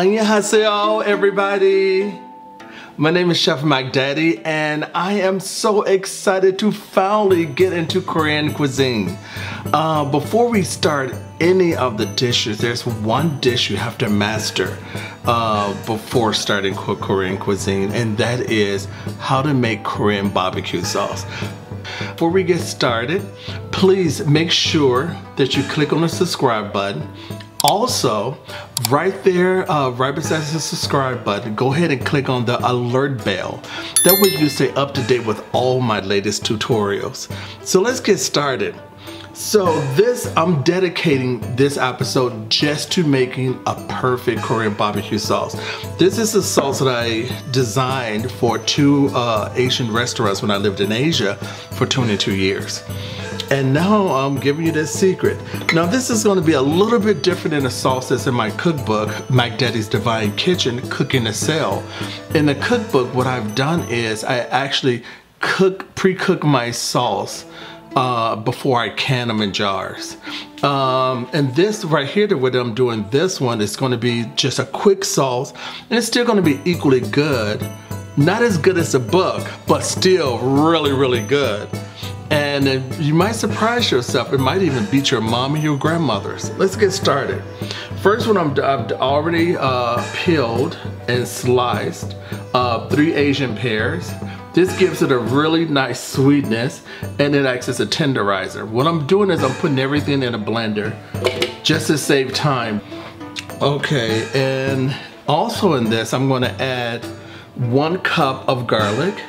Annyeonghaseyo, everybody. My name is Chef Mac Daddy, and I am so excited to finally get into Korean cuisine. Before we start any of the dishes, there's one dish you have to master before starting Korean cuisine, and that is how to make Korean barbecue sauce. Before we get started, please make sure that you click on the subscribe button. Also, right there, right beside the subscribe button, go ahead and click on the alert bell. That way you can stay up to date with all my latest tutorials. So let's get started. So I'm dedicating this episode just to making a perfect Korean barbecue sauce. This is a sauce that I designed for two Asian restaurants when I lived in Asia for 22 years. And now I'm giving you this secret. Now this is going to be a little bit different than the sauce that's in my cookbook, Mac Daddy's Divine Kitchen, Cooking to Sell. In the cookbook, what I've done is I actually pre-cook my sauce before I can them in jars. And this right here, the way that I'm doing this one is going to be just a quick sauce, and it's still going to be equally good. Not as good as the book, but still really, really good. And you might surprise yourself. It might even beat your mom and your grandmothers. Let's get started. First one, I've already peeled and sliced 3 Asian pears. This gives it a really nice sweetness, and it acts as a tenderizer. What I'm doing is I'm putting everything in a blender just to save time. Okay, and also in this, I'm gonna add 1 cup of garlic.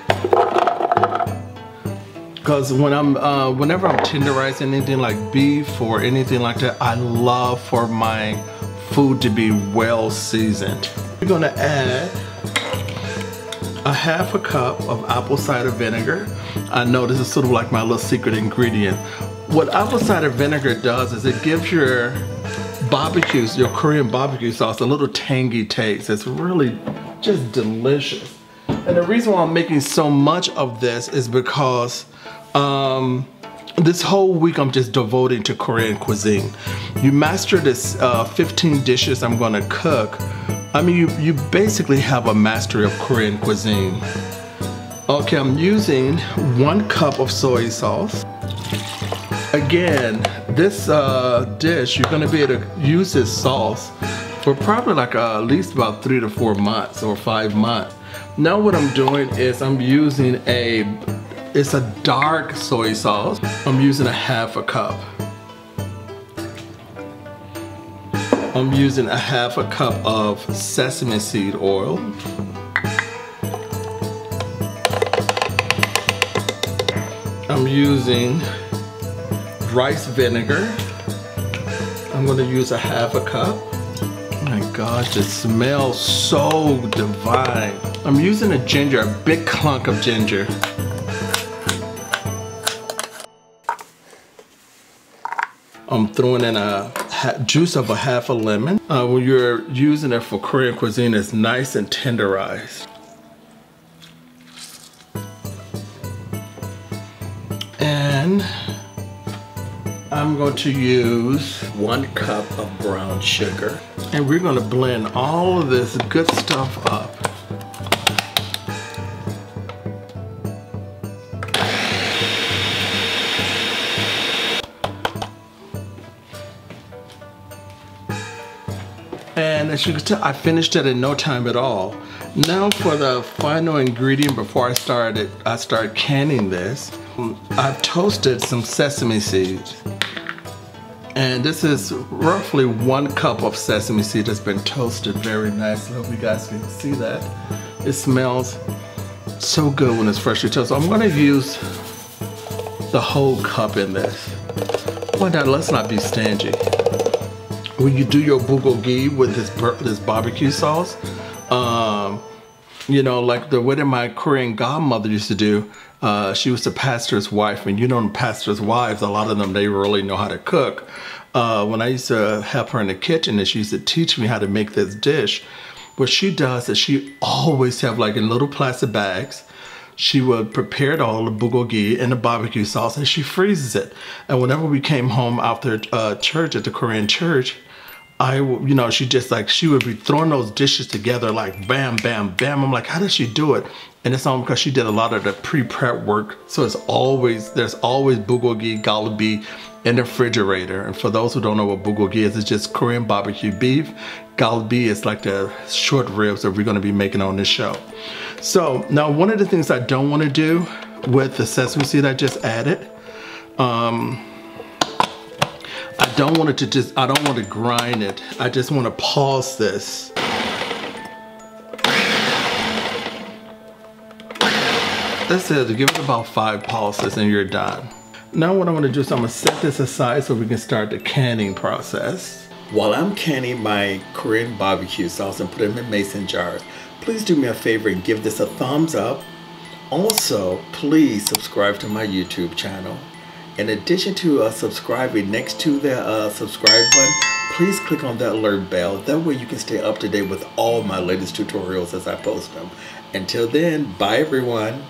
Because whenever I'm tenderizing anything like beef or anything like that, I love for my food to be well seasoned. We're gonna add a 1/2 cup of apple cider vinegar. I know this is sort of like my little secret ingredient. What apple cider vinegar does is it gives your Korean barbecue sauce a little tangy taste. It's really just delicious. And the reason why I'm making so much of this is because this whole week I'm just devoting to Korean cuisine. You master this 15 dishes I'm gonna cook. I mean, you basically have a mastery of Korean cuisine. Okay, I'm using 1 cup of soy sauce. Again, this dish, you're gonna be able to use this sauce for probably like at least about 3 to 4 months or 5 months. Now what I'm doing is I'm using it's a dark soy sauce. I'm using a 1/2 cup. I'm using a 1/2 cup of sesame seed oil. I'm using rice vinegar. I'm gonna use a 1/2 cup. Oh my gosh, it smells so divine. I'm using a ginger, a big clunk of ginger. I'm throwing in a juice of a 1/2 lemon. When you're using it for Korean cuisine, it's nice and tenderized. And I'm going to use 1 cup of brown sugar. And we're going to blend all of this good stuff up. And as you can tell, I finished it in no time at all. Now for the final ingredient before I start canning this, I've toasted some sesame seeds. And this is roughly 1 cup of sesame seed that's been toasted very nicely. I hope you guys can see that. It smells so good when it's freshly toasted. I'm gonna use the whole cup in this. Why not? Let's not be stingy. When you do your bulgogi with this barbecue sauce, you know, like the way that my Korean godmother used to do, she was the pastor's wife, and you know, pastor's wives, a lot of them, they really know how to cook. When I used to help her in the kitchen and she used to teach me how to make this dish, what she does is she always have like in little plastic bags, she would prepare all the bulgogi and the barbecue sauce, and she freezes it. And whenever we came home after church at the Korean church, you know, she would be throwing those dishes together like bam, bam, bam. I'm like, how does she do it? And it's all because she did a lot of the pre-prep work. So there's always bulgogi, galbi in the refrigerator. And for those who don't know what bulgogi is, it's just Korean barbecue beef. Galbi is like the short ribs that we're gonna be making on this show. So now one of the things I don't wanna do with the sesame seed I just added, I don't want to grind it. I just want to pulse this. That's it. Give it about 5 pulses and you're done. Now what I'm going to do is I'm going to set this aside so we can start the canning process. While I'm canning my Korean barbecue sauce and put them in mason jars, please do me a favor and give this a thumbs up. Also, please subscribe to my YouTube channel. In addition to subscribing, next to the subscribe button, please click on that alert bell. That way you can stay up to date with all my latest tutorials as I post them. Until then, bye everyone.